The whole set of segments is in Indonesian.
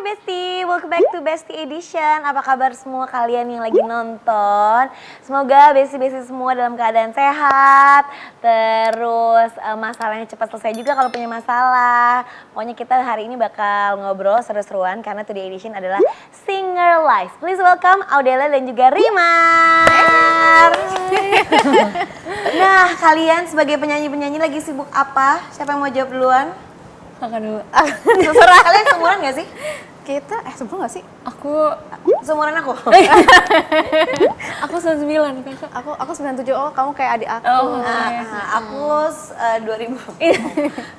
Besti, welcome back to Besti Edition. Apa kabar semua kalian yang lagi nonton? Semoga Besti-Besti semua dalam keadaan sehat. Terus masalahnya cepat selesai juga kalau punya masalah. Pokoknya kita hari ini bakal ngobrol seru-seruan karena Today Edition adalah Singer Live. Please welcome Audela dan juga Rimar. Nah, kalian sebagai penyanyi-penyanyi lagi sibuk apa? Siapa yang mau jawab duluan? Kakak dulu. Terserah. Kalian seumuran gak sih? Kita, seumuran gak sih? Aku Seumuran aku? aku 99 kakak. Aku 97, oh kamu kayak adik aku. Oh, Aku 2000.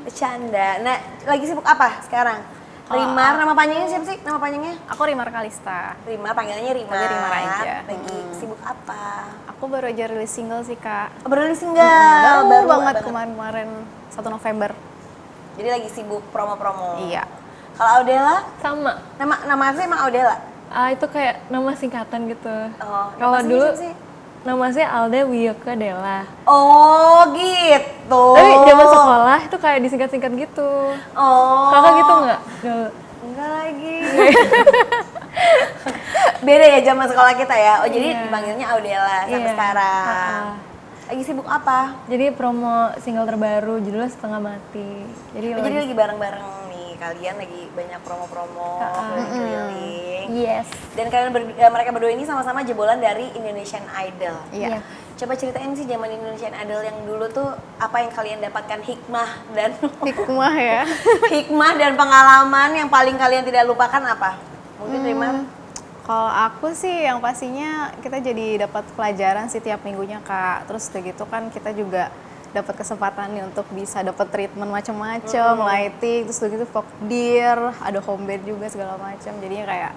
Bercanda. Nah, lagi sibuk apa sekarang? Rimar, nama panjangnya siapa sih? Nama panjangnya? Aku Rimar Kalista. Rimar, panggilannya Rimar. Panggil Rimar aja. Lagi sibuk apa? Aku baru aja rilis single sih kak. Baru rilis single. Baru banget kemarin 1 November. Jadi lagi sibuk promo-promo. Iya. Kalau Audela, Sama. nama asli emang Audela? Itu kayak nama singkatan gitu. Oh, Kalau nama aslinya dulu siapa sih? nama saya Alda Wiyoko Della. Oh, gitu. Tapi zaman sekolah itu kayak disingkat-singkat gitu. Oh. Kakak gitu nggak? Dulu. Enggak lagi. Beda ya zaman sekolah kita ya. Oh, jadi Iya. dipanggilnya Audela sampai Iya. sekarang. Lagi sibuk apa? Jadi promo single terbaru judulnya Setengah Mati. Jadi Oh, jadi lagi bareng-bareng nih kalian lagi banyak promo-promo keliling. Yes. Dan kalian mereka berdua ini sama-sama jebolan dari Indonesian Idol. Iya. Coba ceritain sih zaman Indonesian Idol yang dulu tuh apa yang kalian dapatkan hikmah dan Hikmah ya. hikmah dan pengalaman yang paling kalian tidak lupakan apa? Mungkin Rimar? Kalau aku sih yang pastinya kita jadi dapat pelajaran sih tiap minggunya kak. Terus udah gitu kan kita juga dapat kesempatan nih untuk bisa dapat treatment macam-macam, lighting, terus udah gitu vokdir, ada home band juga segala macam. Jadinya kayak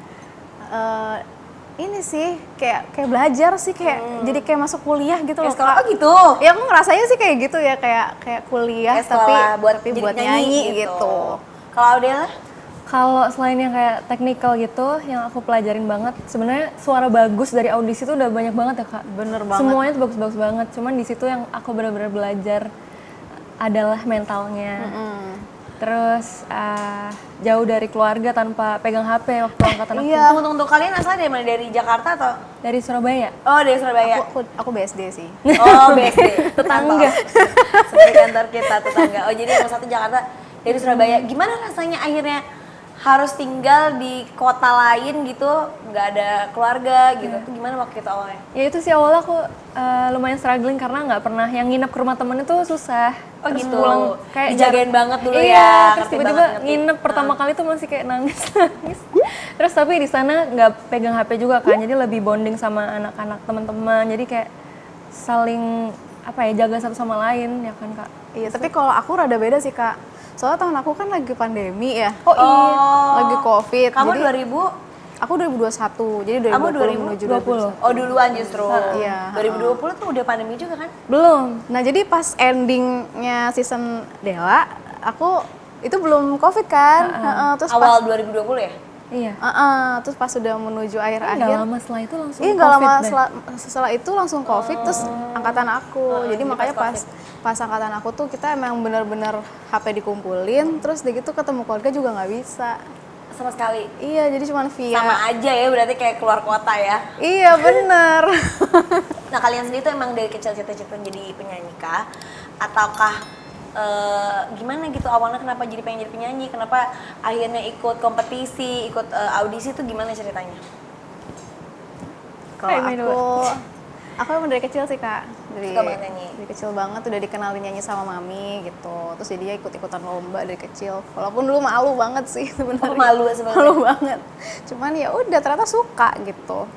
ini sih kayak belajar sih jadi kayak masuk kuliah gitu loh Sekolah kak. gitu. Ya aku ngerasanya sih kayak gitu ya kayak kuliah Kayak tapi sekolah buat tapi jadi buat nyanyi gitu. Kalau Audela? Kalau selain yang kayak technical gitu, yang aku pelajarin banget, sebenarnya suara bagus dari audisi itu udah banyak banget ya kak. Bener banget. Semuanya tuh bagus-bagus banget. Cuman di situ yang aku benar-benar belajar adalah mentalnya. Terus jauh dari keluarga tanpa pegang HP waktu angkatan aku. Iya. Untuk kalian asal dari mana? Dari Jakarta atau? Dari Surabaya. Oh, dari Surabaya. Aku BSD sih. Oh, BSD. Tetangga. Seperti kantor kita, tetangga. Oh, jadi yang satu Jakarta dari Surabaya. Gimana rasanya akhirnya harus tinggal di kota lain gitu, nggak ada keluarga gitu? Itu gimana waktu itu awalnya? Ya itu sih awalnya aku lumayan struggling karena nggak pernah yang nginep ke rumah temen itu susah. Oh Terus gitu, pulang kayak dijagain banget dulu iya, ya. terus ngerti tiba-tiba banget, ngerti. nginep pertama kali tuh masih kayak nangis. Terus tapi di sana nggak pegang HP juga kan, jadi lebih bonding sama anak-anak teman-teman. Jadi kayak saling jaga satu sama lain ya kan kak. Iya, tapi kalau aku rada beda sih kak. Soalnya tahun aku kan lagi pandemi ya. Oh iya. Lagi Covid. Kamu jadi 2000? aku 2021. Jadi 2020 Kamu menuju 2020. 2021. Oh duluan justru. Iya. 2020 tuh udah pandemi juga kan? Belum. Nah, jadi pas endingnya season Della, aku itu belum Covid kan. Terus Awal 2020 ya? Iya. terus pas sudah menuju Nggak akhir-akhir. lama setelah itu langsung Iya, nggak COVID lama deh. setelah itu langsung Covid terus angkatan aku. Jadi jadi makanya pas pas angkatan aku tuh kita emang bener-bener HP dikumpulin, terus udah gitu ketemu keluarga juga nggak bisa. Sama sekali. Iya, jadi cuman via. Sama aja ya berarti kayak keluar kota ya. Iya, bener. Nah kalian sendiri tuh emang dari kecil cita-cita jadi penyanyi kah? Ataukah gimana gitu awalnya kenapa jadi pengen jadi penyanyi? Kenapa akhirnya ikut kompetisi, ikut audisi tuh gimana ceritanya? Kalau aku emang dari kecil sih kak. Suka banget nyanyi? Dari kecil banget udah dikenalin nyanyi sama mami gitu. Terus jadinya ikut-ikutan lomba dari kecil. Walaupun dulu malu banget sih sebenarnya. Oh, malu sebenarnya? Malu banget. Cuman ya udah ternyata suka gitu.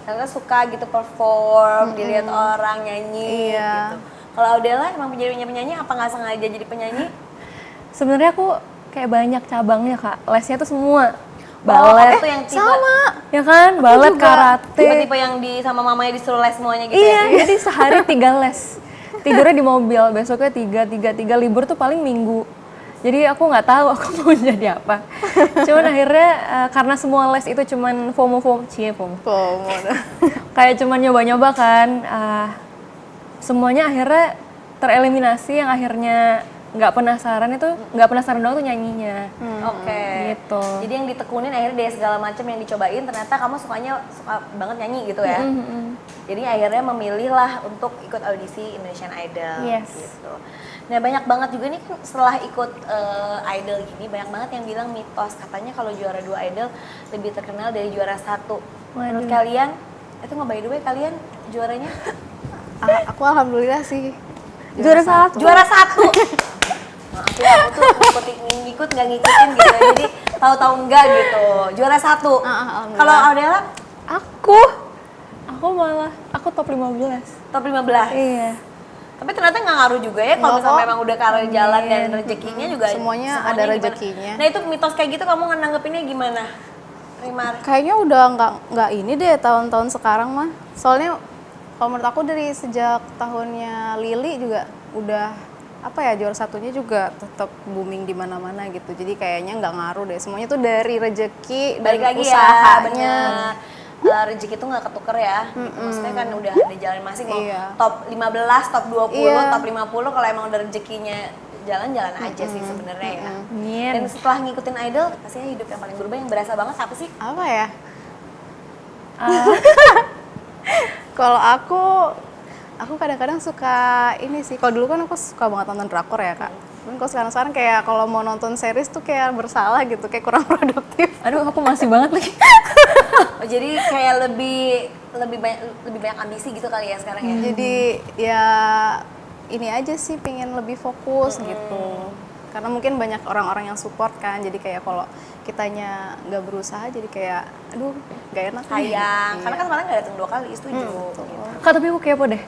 Karena suka gitu perform, dilihat orang nyanyi Iya. gitu. Kalau Audela emang penyanyi apa nggak sengaja jadi penyanyi? Sebenarnya aku kayak banyak cabangnya kak. Lesnya tuh semua. Balet Balet, tuh yang tipe, Sama. ya kan? Balet, karate. tipe-tipe yang sama mamanya disuruh les semuanya gitu Iya, ya? jadi sehari 3 les. Tidurnya di mobil, besoknya 3, libur tuh paling minggu. Jadi aku nggak tahu aku mau jadi apa. Cuman akhirnya karena semua les itu cuman FOMO. Kayak cuman nyoba-nyoba kan. Semuanya akhirnya tereliminasi yang akhirnya nggak penasaran itu nggak penasaran doang tuh nyanyinya. Oke. Gitu. Jadi yang ditekunin akhirnya dari segala macam yang dicobain ternyata kamu suka banget nyanyi gitu ya. Jadi akhirnya memilih lah untuk ikut audisi Indonesian Idol Yes. gitu. Nah banyak banget juga nih kan setelah ikut idol gini banyak banget yang bilang mitos katanya kalau juara 2 idol lebih terkenal dari juara 1. Menurut kalian itu nggak, by the way kalian juaranya? Aku alhamdulillah sih Juara 1. Juara 1. Maaf ya, aku tuh ngikut nggak ngikutin gitu ya. Jadi tahu-tahu enggak gitu. Juara 1. alhamdulillah. Kalau Audela Aku top 15. top 15. Iya. Tapi ternyata nggak ngaruh juga ya kalau Nggak misalnya kok. memang udah karir jalan dan rezekinya juga Semuanya ada gimana. rezekinya. Nah itu mitos kayak gitu kamu nanggepinnya gimana? Rimar. Kayaknya udah nggak ini deh tahun-tahun sekarang mah. Soalnya kalau menurut aku dari sejak tahunnya Lili juga udah apa ya, juara satunya juga tetap booming di mana-mana gitu. Jadi kayaknya nggak ngaruh deh. Semuanya tuh dari rezeki dan Balik lagi ya, usahanya. bener. Rezeki itu nggak ketuker ya. Maksudnya kan udah ada jalan masing mau Iya. top 15, top 20, Iya. top 50 kalau emang udah rezekinya jalan-jalan aja sih sebenarnya ya. Amin. Dan setelah ngikutin idol, pastinya hidup yang paling berubah yang berasa banget apa sih? Apa ya? Kalau aku kadang-kadang suka ini sih. Kalau dulu kan aku suka banget nonton drakor ya kak. Dan kalau sekarang kayak kalau mau nonton series tuh kayak bersalah gitu, kayak kurang produktif. Aduh, aku masih banget lagi. Oh, jadi kayak lebih banyak ambisi gitu kali ya sekarang ya. Jadi ya ini aja sih, pengen lebih fokus gitu. Karena mungkin banyak orang-orang yang support kan. Jadi kayak kalau kitanya nggak berusaha jadi kayak aduh nggak enak nih. Sayang, Iya. karena kan kemarin nggak datang 2 kali, setuju. Gitu. Kak, tapi aku kepo deh.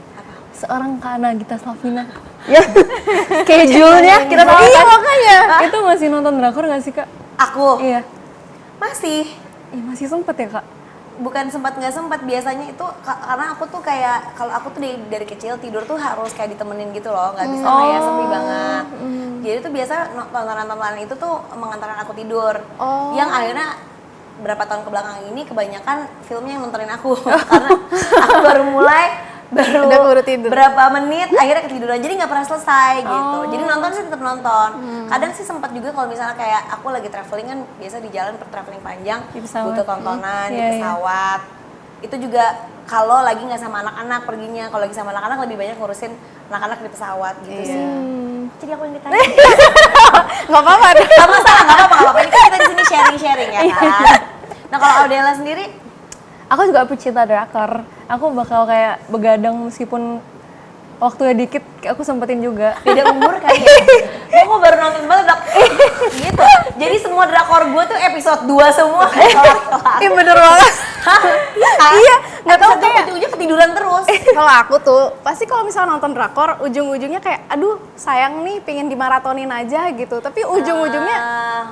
Seorang Kak Nagita Slavina. Ya. Schedule-nya kita tahu Iya kan. makanya. Itu masih nonton drakor nggak sih, Kak? Aku Iya. masih Masih sempet ya, Kak? bukan sempat nggak sempat, biasanya itu karena aku tuh kayak kalau aku tuh dari kecil tidur tuh harus kayak ditemenin gitu loh, nggak bisa kayak sepi banget. Jadi tuh biasa tontonan-tontonan itu tuh mengantarkan aku tidur. Yang akhirnya berapa tahun kebelakang ini kebanyakan filmnya yang nontonin aku karena aku baru mulai Udah keburu tidur. berapa menit akhirnya ketiduran, jadi nggak pernah selesai gitu. Jadi nonton sih tetap nonton. Kadang sih sempat juga kalau misalnya kayak aku lagi traveling kan biasa di jalan traveling panjang Di pesawat. butuh tontonan di Iya, iya. pesawat. Itu juga kalau lagi nggak sama anak-anak perginya, kalau lagi sama anak-anak lebih banyak ngurusin anak-anak di pesawat gitu Iya. sih. Jadi aku yang ditanya. Nggak apa-apa deh. Gak masalah, nggak apa-apa. Ini kan kita di sini sharing-sharing ya kan. Nah kalau Audela sendiri, Aku juga pecinta drakor. Aku bakal kayak begadang meskipun waktunya dikit, aku sempetin juga. beda umur kali ya. Gue baru nonton banget gitu. Jadi semua drakor gue tuh episode 2 semua. Iya bener banget. Iya, nggak tahu kayak ujung-ujungnya ketiduran terus. Kalau aku tuh pasti kalau misalnya nonton drakor ujung-ujungnya kayak aduh sayang nih pengen dimaratonin aja gitu. Tapi ujung-ujungnya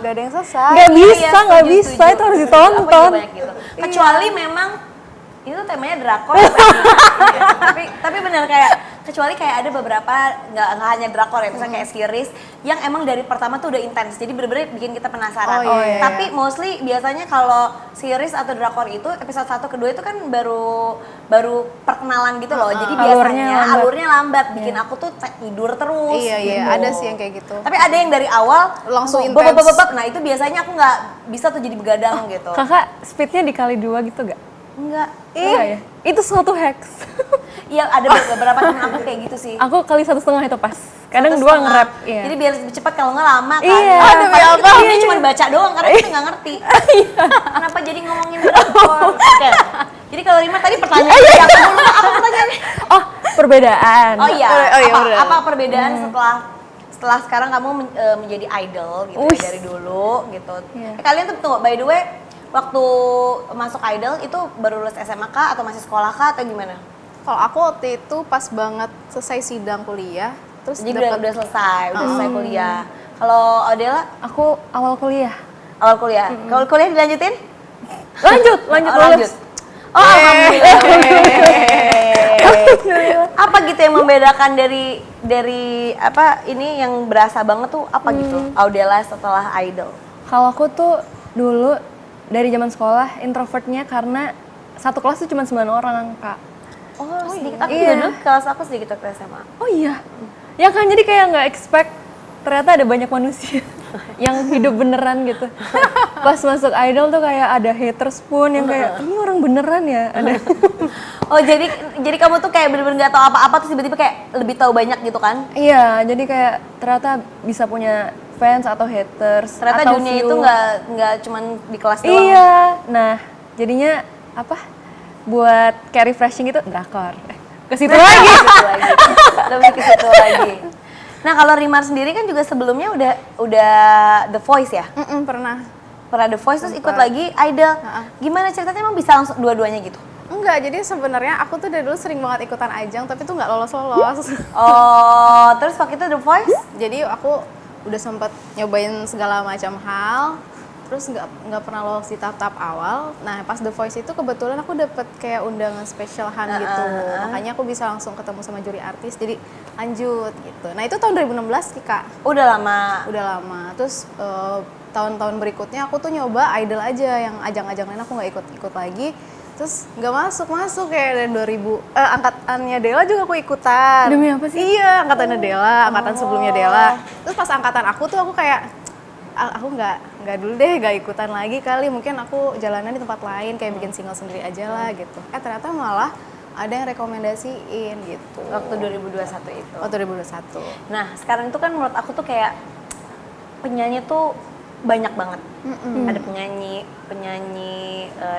nggak ada yang selesai. Nggak bisa, Iya, nggak setuju, bisa. setuju. Itu harus Aku ditonton. juga banyak gitu. Kecuali memang itu temanya drakor. Iya, tapi benar kayak kecuali kayak ada beberapa nggak hanya drakor ya, misalnya kayak series yang emang dari pertama tuh udah intens, jadi bener-bener bikin kita penasaran. Oh, iya, Tapi mostly biasanya kalau series atau drakor itu episode 1 kedua itu kan baru perkenalan gitu loh, jadi biasanya alurnya lambat, bikin aku tuh tidur terus. Iya gitu. ada sih yang kayak gitu. Tapi ada yang dari awal Langsung bop, intens. bop, bop, bop. Nah itu biasanya aku nggak bisa tuh jadi begadang gitu. Kakak speednya dikali 2 gitu gak? Enggak. Enggak ya? Itu suatu hacks. Iya ada beberapa temen aku kayak gitu sih. Aku kali 1,5 itu pas. Kadang 2 1,5. nge-rap. Iya. Jadi biar lebih cepat, kalau nggak lama kan. Iya. Padahal Demi kita apa? ini cuma baca doang karena kita nggak ngerti. Kenapa jadi ngomongin drakor? Oke. Jadi kalau Rima tadi pertanyaan apa pertanyaannya? Oh, perbedaan. Oh iya. Oh iya, apa, bener. apa perbedaan setelah sekarang kamu menjadi idol gitu ya, dari dulu gitu. Iya. Kalian tuh tunggu, by the way, waktu masuk idol itu baru lulus SMA kah atau masih sekolah kah atau gimana? Kalau aku waktu itu pas banget selesai sidang kuliah, terus Jadi dapet- udah selesai kuliah. Kalau Audela Aku awal kuliah. awal kuliah. Kalau kuliah dilanjutin? Lanjut Oh, lulus. lanjut. Oh, alhamdulillah. Apa gitu yang membedakan dari apa ini yang berasa banget tuh apa gitu? Audela setelah idol. Kalau aku tuh dulu dari zaman sekolah introvertnya karena satu kelas tuh cuma 9 orang, Kak. Oh, sedikit. Aku iya. juga dulu kelas aku sedikit waktu SMA. Oh iya. Ya kan jadi kayak nggak expect ternyata ada banyak manusia yang hidup beneran gitu. Pas masuk idol tuh kayak ada haters pun yang kayak ini orang beneran ya ada. Oh jadi kamu tuh kayak bener-bener nggak tahu apa-apa terus tiba-tiba kayak lebih tahu banyak gitu kan? Iya, jadi kayak ternyata bisa punya fans atau haters. Ternyata atau dunia view. itu nggak cuman di kelas doang. Iya, nah jadinya apa? Buat kayak refreshing gitu drakor. Ke situ lagi. Ke situ lagi. Lebih ke situ lagi. Nah kalau Rimar sendiri kan juga sebelumnya udah The Voice ya? Pernah. Pernah The Voice terus ikut lagi Idol. Gimana ceritanya emang bisa langsung dua-duanya gitu? Enggak, jadi sebenarnya aku tuh dari dulu sering banget ikutan ajang tapi tuh nggak lolos-lolos. Oh, terus waktu itu The Voice? Jadi aku udah sempat nyobain segala macam hal, terus nggak pernah lolos di tahap-tahap awal. Nah pas The Voice itu kebetulan aku dapet kayak undangan spesialan gitu, makanya aku bisa langsung ketemu sama juri artis, jadi lanjut gitu. Nah itu tahun 2016 sih Kak, Udah lama. udah lama. Terus tahun-tahun berikutnya aku tuh nyoba idol aja, yang ajang-ajang lain aku nggak ikut-ikut lagi. Terus nggak masuk kayak dari 2000 angkatannya Dela juga aku ikutan. Demi apa sih? Iya, angkatannya Dela, angkatan sebelumnya Dela. Terus pas angkatan aku tuh aku kayak aku nggak dulu deh, nggak ikutan lagi kali. Mungkin aku jalanan di tempat lain kayak bikin single sendiri aja lah gitu. Ternyata malah ada yang rekomendasiin gitu. Waktu 2021 itu. Waktu 2021. Nah sekarang itu kan menurut aku tuh kayak penyanyi tuh banyak banget. Ada penyanyi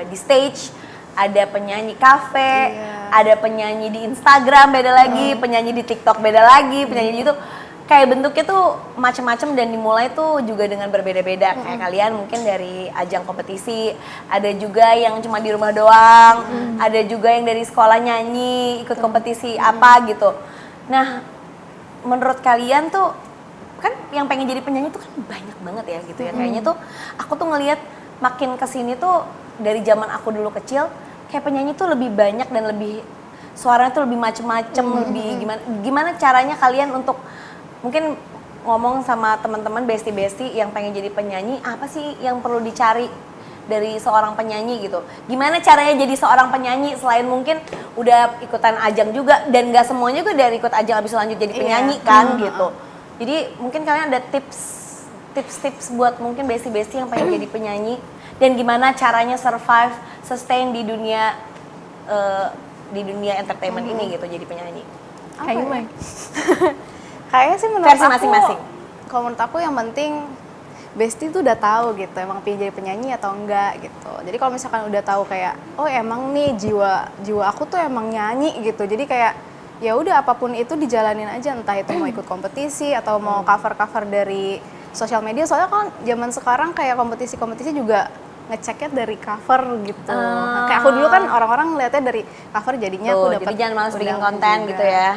di stage, ada penyanyi kafe, ada penyanyi di Instagram beda lagi, penyanyi di TikTok beda lagi, penyanyi di YouTube. Kayak bentuknya tuh macam-macam dan dimulai tuh juga dengan berbeda-beda. Kayak kalian mungkin dari ajang kompetisi, ada juga yang cuma di rumah doang, ada juga yang dari sekolah nyanyi, ikut kompetisi apa gitu. Nah, menurut kalian tuh kan yang pengen jadi penyanyi tuh kan banyak banget ya gitu ya. Kayaknya tuh aku tuh ngelihat makin kesini tuh dari zaman aku dulu kecil kayak penyanyi tuh lebih banyak dan lebih suaranya tuh lebih macem-macem, lebih gimana caranya kalian untuk mungkin ngomong sama teman-teman besti-besti yang pengen jadi penyanyi, apa sih yang perlu dicari dari seorang penyanyi gitu? Gimana caranya jadi seorang penyanyi selain mungkin udah ikutan ajang juga dan gak semuanya juga dari ikut ajang habis lanjut jadi penyanyi kan gitu. Jadi mungkin kalian ada tips-tips buat mungkin besti-besti yang pengen jadi penyanyi dan gimana caranya survive, sustain di dunia entertainment ini gitu jadi penyanyi. Kayak gimana? Kayaknya sih menurut Versi aku, masing-masing. Kalau menurut aku yang penting Besti tuh udah tahu gitu, emang pengen jadi penyanyi atau enggak gitu. Jadi kalau misalkan udah tahu kayak, oh emang nih jiwa aku tuh emang nyanyi gitu. Jadi kayak ya udah apapun itu dijalanin aja, entah itu mau ikut kompetisi atau mau cover-cover dari sosial media. Soalnya kan zaman sekarang kayak kompetisi-kompetisi juga ngeceknya dari cover gitu. Nah, kayak aku dulu kan orang-orang ngeliatnya dari cover jadinya aku dapat. Jadi jangan malas bikin konten gitu ya.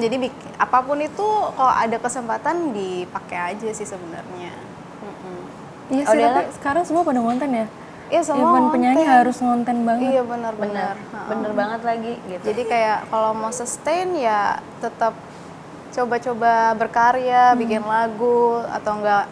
Jadi apapun itu kalau ada kesempatan dipakai aja sih sebenarnya. Iya sih, tapi sekarang semua pada ngonten ya. Iya semua Even ngonten. penyanyi harus ngonten banget. Iya benar-benar. Bener banget lagi gitu. Jadi kayak kalau mau sustain ya tetap coba-coba berkarya, bikin lagu atau enggak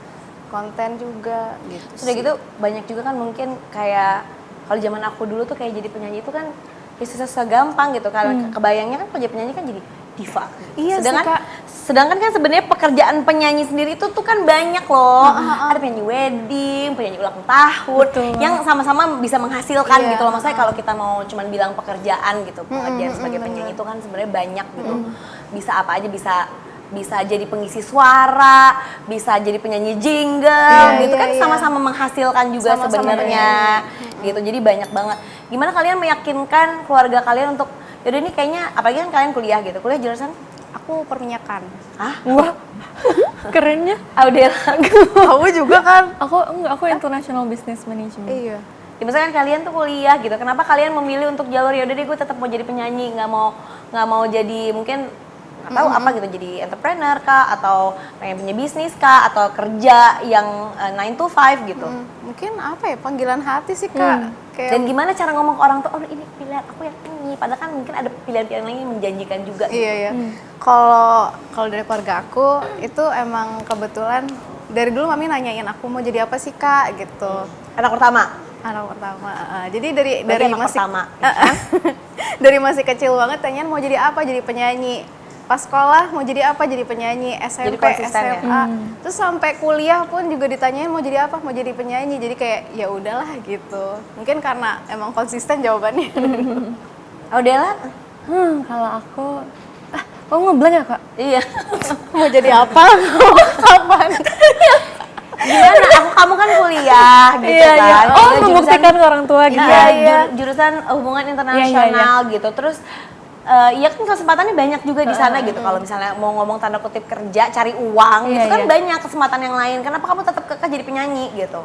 konten juga gitu. Sudah gitu banyak juga kan mungkin kayak kalau zaman aku dulu tuh kayak jadi penyanyi itu kan ya susah gampang gitu. Kalau kebayangnya kan kalau jadi penyanyi kan jadi diva. Iya sih, sedangkan, Kak. sedangkan kan sebenarnya pekerjaan penyanyi sendiri itu tuh kan banyak loh. Ada penyanyi wedding, penyanyi ulang tahun, yang sama-sama bisa menghasilkan gitu loh. Maksudnya kalau kita mau cuman bilang pekerjaan gitu, pekerjaan sebagai penyanyi itu kan sebenarnya banyak gitu. Bisa apa aja, bisa jadi pengisi suara, bisa jadi penyanyi jingle, gitu kan sama-sama menghasilkan juga sebenarnya, gitu. Jadi banyak banget. Gimana kalian meyakinkan keluarga kalian untuk, yaudah ini kayaknya, apalagi kan kalian kuliah gitu, kuliah jurusan? Aku perminyakan. Ah, Wah, kerennya. Audela. Kamu juga kan? Aku international business management. Iya. Ya, misalkan kalian tuh kuliah gitu, kenapa kalian memilih untuk jalur yaudah deh gue tetap mau jadi penyanyi, nggak mau jadi mungkin nggak tahu apa gitu, jadi entrepreneur kah atau pengen punya bisnis kah atau kerja yang 9 to 5 gitu. Mungkin apa ya, panggilan hati sih Kak. Kayak Dan gimana cara ngomong ke orang tuh, oh ini pilihan aku yang ini, padahal kan mungkin ada pilihan-pilihan lain yang menjanjikan juga. Iya ya. Kalau dari keluarga aku itu emang kebetulan dari dulu mami nanyain aku mau jadi apa sih Kak gitu. Anak pertama. Anak pertama. Jadi dari Berarti anak masih pertama. dari masih kecil banget tanyain mau jadi apa, jadi penyanyi. pas sekolah mau jadi apa, jadi penyanyi, SMP, konsisten ya? SMA, terus sampai kuliah pun juga ditanyain mau jadi apa, mau jadi penyanyi. Jadi kayak ya udahlah gitu. Mungkin karena emang konsisten jawabannya. Audela? Kalau aku, kamu ngeblank ya Kak? Iya. Mau jadi apa? Kapan? Gimana? Kamu kan kuliah gitu Iya, kan. iya. Oh, Jurusan- membuktikan ke orang tua gitu. Iya, Iya. jurusan hubungan Iya, internasional gitu. Terus iya kan kesempatannya banyak juga di sana gitu. Kalau misalnya mau ngomong tanda kutip kerja, cari uang, Iya, itu kan iya. banyak kesempatan yang lain. Kenapa kamu tetap kekeh jadi penyanyi gitu?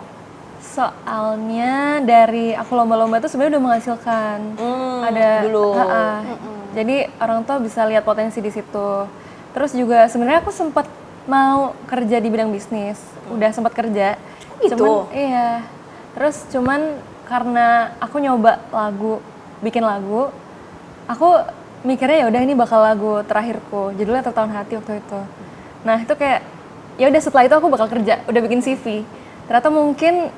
Soalnya dari aku lomba-lomba itu sebenarnya udah menghasilkan. Ada dulu. Jadi orang tua bisa lihat potensi di situ. Terus juga sebenarnya aku sempat mau kerja di bidang bisnis. Udah sempat kerja. gitu? Cuman iya. Terus cuman karena aku nyoba bikin lagu, aku mikirnya ya udah ini bakal lagu terakhirku. Judulnya Tertawan Hati waktu itu. Nah, itu kayak ya udah setelah itu aku bakal kerja, udah bikin CV. Ternyata mungkin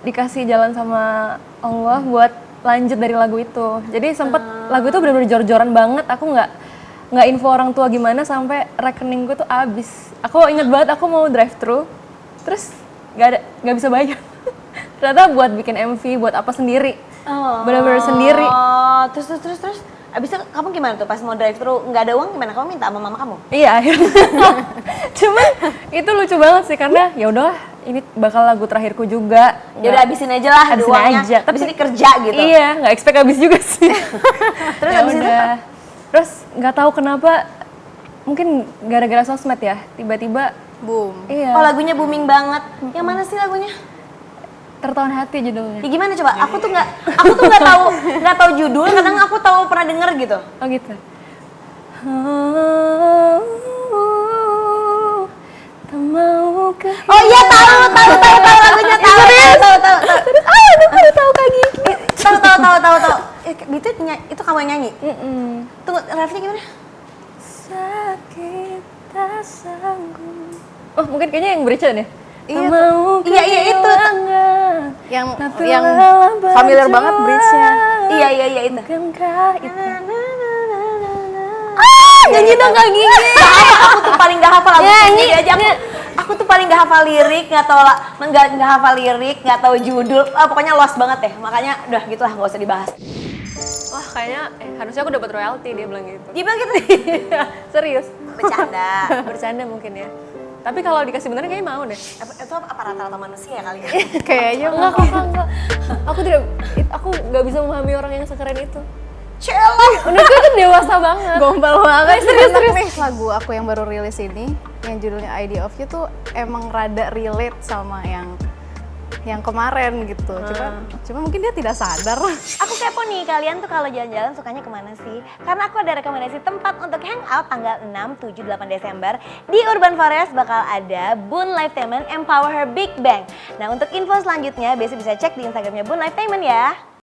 dikasih jalan sama Allah buat lanjut dari lagu itu. Jadi sempet lagu itu benar-benar jor-joran banget. Aku nggak info orang tua gimana sampai rekening gue tuh abis. Aku inget banget aku mau drive thru, terus nggak bisa bayar. Ternyata buat bikin MV, buat apa sendiri. Benar-benar sendiri. Oh, terus. Abis itu kamu gimana tuh pas mau drive thru nggak ada uang gimana? Kamu minta sama mama kamu? Iya akhirnya. Cuman itu lucu banget sih karena ya udahlah ini bakal lagu terakhirku juga. Ya udah habisin aja lah ada Habisin uangnya. aja. Tapi ini kerja gitu. Iya, nggak expect habis juga sih. Terus Ya abis itu udah. Terus nggak tahu kenapa, mungkin gara-gara sosmed ya, tiba-tiba Boom. iya. oh lagunya booming banget. Yang mana sih lagunya? Tertawan Hati judulnya. Ya gimana coba? Aku tuh nggak tahu judul. Kadang aku tahu pernah denger gitu. Oh gitu. Tak mau Oh iya tahu lagunya tahu. Aku udah tahu Kak Gigi. Tahu. Itu kamu yang nyanyi. Tunggu, refnya gimana? Sakit tak sanggup. Oh mungkin kayaknya yang Berica nih. Iya, Tak mau Iya, itu. kehilangan, Yang tapi yang lelah familiar banget berjuang. bridge-nya. Iya itu. Bukankah itu? Nyanyi dong Kak Gigi. Aku tuh paling gak hafal lagu Nyanyi. sendiri aja. Aku tuh paling gak hafal lirik, nggak hafal lirik, nggak tahu judul. Pokoknya lost banget deh. Makanya udah gitulah nggak usah dibahas. Wah kayaknya harusnya aku dapat royalti dia bilang gitu. Gimana gitu? Serius. Bercanda. Bercanda mungkin ya. Tapi kalau dikasih beneran kayaknya mau deh. Itu apa rata-rata manusia kali ya? Kayaknya Enggak. Aku nggak bisa memahami orang yang sekeren itu. Celah. Menurutku itu dewasa banget. gombal banget. Serius. Nih lagu aku yang baru rilis ini, yang judulnya Idea of You tuh emang rada relate sama yang kemarin gitu. Cuma mungkin dia tidak sadar. Aku kepo nih, kalian tuh kalau jalan-jalan sukanya kemana sih? Karena aku ada rekomendasi tempat untuk hangout tanggal 6, 7, 8 Desember. Di Urban Forest bakal ada Boon Lifetainment Empower Her Big Bang. Nah untuk info selanjutnya, biasa bisa cek di Instagramnya Boon Lifetainment ya.